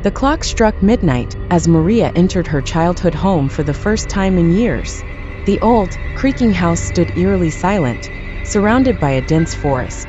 The clock struck midnight as Maria entered her childhood home for the first time in years. The old, creaking house stood eerily silent, surrounded by a dense forest.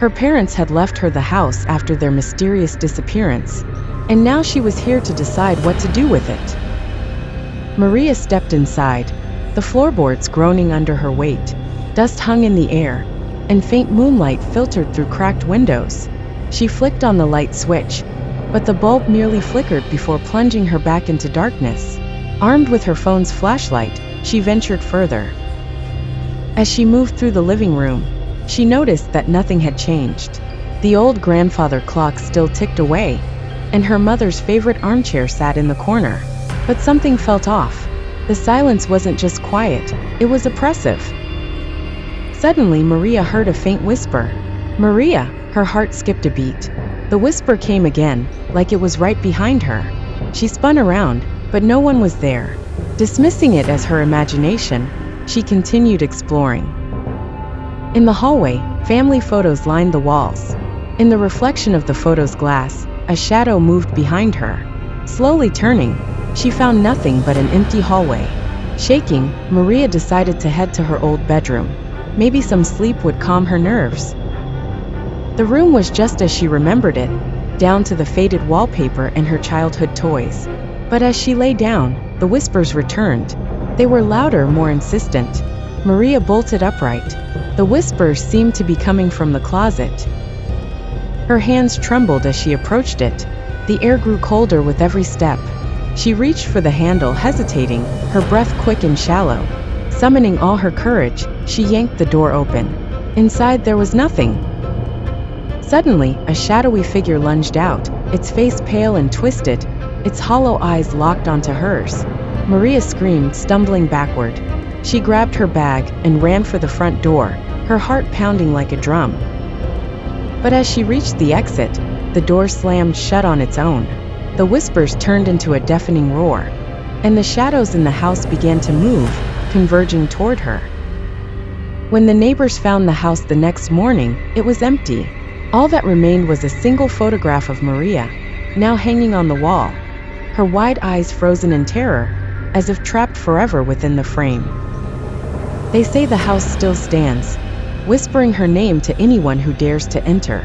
Her parents had left her the house after their mysterious disappearance, and now she was here to decide what to do with it. Maria stepped inside, the floorboards groaning under her weight. Dust hung in the air, and faint moonlight filtered through cracked windows. She flicked on the light switch, but the bulb merely flickered before plunging her back into darkness. Armed with her phone's flashlight, she ventured further. As she moved through the living room, she noticed that nothing had changed. The old grandfather clock still ticked away, and her mother's favorite armchair sat in the corner. But something felt off. The silence wasn't just quiet, it was oppressive. Suddenly, Maria heard a faint whisper. "Maria!" Her heart skipped a beat. The whisper came again, like it was right behind her. She spun around, but no one was there. Dismissing it as her imagination, she continued exploring. In the hallway, family photos lined the walls. In the reflection of the photo's glass, a shadow moved behind her. Slowly turning, she found nothing but an empty hallway. Shaking, Maria decided to head to her old bedroom. Maybe some sleep would calm her nerves. The room was just as she remembered it, down to the faded wallpaper and her childhood toys. But as she lay down, the whispers returned. They were louder, more insistent. Maria bolted upright. The whispers seemed to be coming from the closet. Her hands trembled as she approached it. The air grew colder with every step. She reached for the handle, hesitating, her breath quick and shallow. Summoning all her courage, she yanked the door open. Inside there was nothing. Suddenly, a shadowy figure lunged out, its face pale and twisted, its hollow eyes locked onto hers. Maria screamed, stumbling backward. She grabbed her bag and ran for the front door, her heart pounding like a drum. But as she reached the exit, the door slammed shut on its own. The whispers turned into a deafening roar, and the shadows in the house began to move, converging toward her. When the neighbors found the house the next morning, it was empty. All that remained was a single photograph of Maria, now hanging on the wall, her wide eyes frozen in terror, as if trapped forever within the frame. They say the house still stands, whispering her name to anyone who dares to enter.